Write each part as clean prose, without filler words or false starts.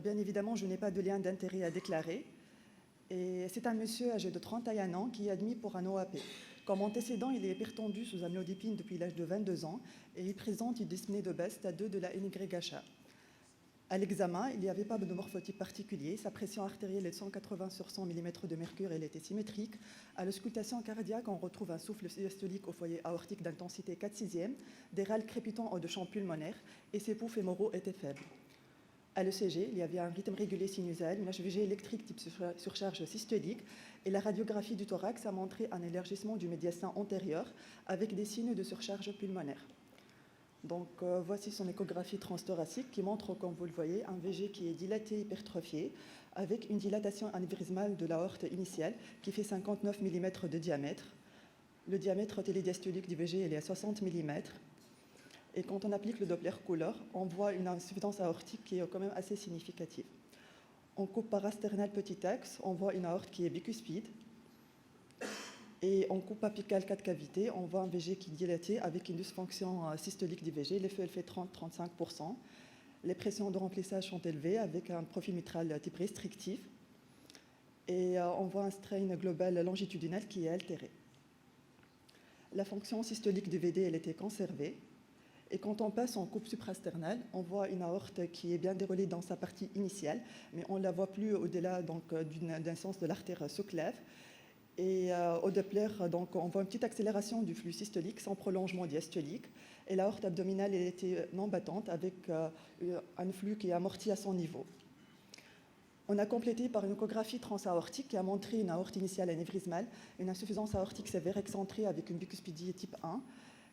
Bien évidemment, je n'ai pas de lien d'intérêt à déclarer. Et c'est un monsieur âgé de 31 ans qui est admis pour un OAP. Comme antécédent, il est hypertendu sous amlodipine depuis l'âge de 22 ans et il présente une dyspnée de Best à 2 de la NYHA. À l'examen, il n'y avait pas de morphotype particulier. Sa pression artérielle est de 180 sur 100 mm de mercure, elle était symétrique. À l'auscultation cardiaque, on retrouve un souffle diastolique au foyer aortique d'intensité 4/6, des râles crépitants de champ pulmonaire et ses poufs fémoraux étaient faibles. À l'ECG, il y avait un rythme régulier sinusal, une HVG électrique type surcharge systolique et la radiographie du thorax a montré un élargissement du médiastin antérieur avec des signes de surcharge pulmonaire. Voici son échographie transthoracique qui montre, comme vous le voyez, un VG qui est dilaté, hypertrophié, avec une dilatation anévrismale de l'aorte initiale qui fait 59 mm de diamètre. Le diamètre télédiastolique du VG est à 60 mm. Et quand on applique le Doppler couleur, on voit une insuffisance aortique qui est quand même assez significative. En coupe parasternale petit axe, on voit une aorte qui est bicuspide. Et en coupe apicale 4 cavités, on voit un VG qui est dilaté avec une dysfonction systolique du VG. L'effet fait 30-35%. Les pressions de remplissage sont élevées avec un profil mitral type restrictif. Et on voit un strain global longitudinal qui est altéré. La fonction systolique du VD, elle était conservée. Et quand on passe en coupe suprasternale, on voit une aorte qui est bien déroulée dans sa partie initiale, mais on ne la voit plus au-delà d'un sens de l'artère sous-clave. Et au Doppler, on voit une petite accélération du flux systolique sans prolongement diastolique. Et l'aorte abdominale elle était non battante avec un flux qui est amorti à son niveau. On a complété par une échographie transaortique qui a montré une aorte initiale anévrismale, une insuffisance aortique sévère excentrée avec une bicuspidie type 1.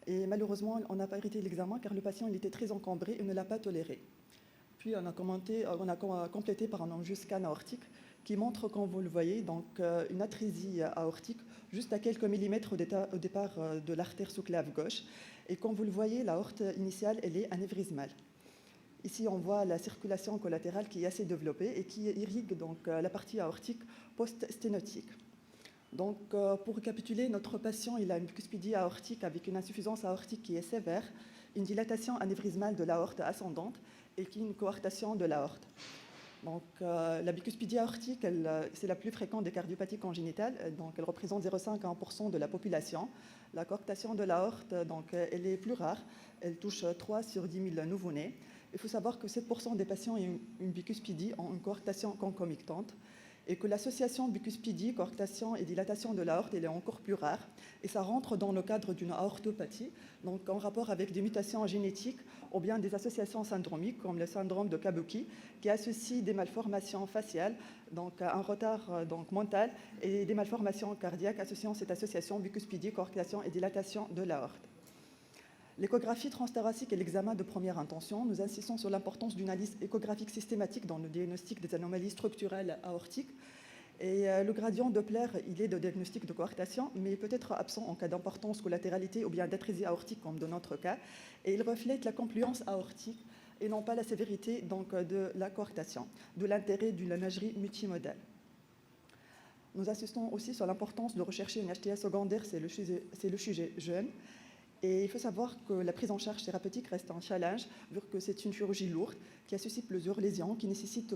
Et malheureusement, on n'a pas arrêté l'examen car le patient il était très encombré et ne l'a pas toléré. Puis on a complété par un angioscan aortique qui montre, comme vous le voyez, une atrésie aortique juste à quelques millimètres au départ de l'artère sous-clave gauche. Et comme vous le voyez, l'aorte initiale elle est anévrismale. Ici, on voit la circulation collatérale qui est assez développée et qui irrigue la partie aortique post-sténotique. Pour récapituler, notre patient il a une bicuspidie aortique avec une insuffisance aortique qui est sévère, une dilatation anévrismale de l'aorte ascendante et qui une coarctation de l'aorte. La bicuspidie aortique, c'est la plus fréquente des cardiopathies congénitales, elle représente 0,5 à 1% de la population. La coarctation de l'aorte, elle est plus rare, elle touche 3 sur 10 000 nouveau-nés. Il faut savoir que 7% des patients ayant une bicuspidie ont une coarctation concomitante et que l'association bicuspidie, coarctation et dilatation de l'aorte elle est encore plus rare et ça rentre dans le cadre d'une aortopathie, en rapport avec des mutations génétiques ou bien des associations syndromiques comme le syndrome de Kabuki qui associe des malformations faciales, un retard mental et des malformations cardiaques associant cette association bicuspidie, coarctation et dilatation de l'aorte. L'échographie transthoracique est l'examen de première intention. Nous insistons sur l'importance d'une analyse échographique systématique dans le diagnostic des anomalies structurelles aortiques. Et le gradient Doppler, il est de diagnostic de coarctation, mais peut être absent en cas d'importance, collatéralité ou bien d'atrésie aortique, comme dans notre cas. Et il reflète la confluence aortique et non pas la sévérité de la coarctation, de l'intérêt d'une imagerie multimodale. Nous insistons aussi sur l'importance de rechercher une HTA secondaire, c'est le sujet jeune. Et il faut savoir que la prise en charge thérapeutique reste un challenge, vu que c'est une chirurgie lourde qui associe plusieurs lésions, qui nécessite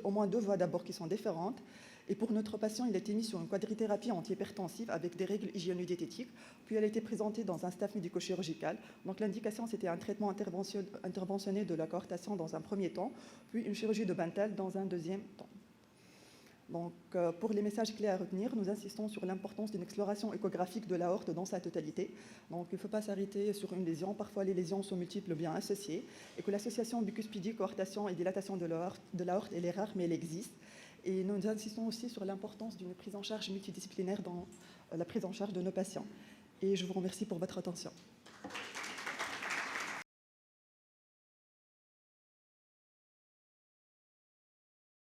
au moins 2 voies d'abord qui sont différentes. Et pour notre patient, il a été mis sur une quadrithérapie antihypertensive avec des règles hygiéno-diététiques, puis elle a été présentée dans un staff médico-chirurgical. L'indication, c'était un traitement interventionné de la coarctation dans un premier temps, puis une chirurgie de Bentall dans un deuxième temps. Pour les messages clés à retenir, nous insistons sur l'importance d'une exploration échographique de l'aorte dans sa totalité. Il ne faut pas s'arrêter sur une lésion. Parfois, les lésions sont multiples ou bien associées. Et que l'association bicuspidie, coarctation et dilatation de l'aorte, elle est rare, mais elle existe. Et nous insistons aussi sur l'importance d'une prise en charge multidisciplinaire dans la prise en charge de nos patients. Et je vous remercie pour votre attention.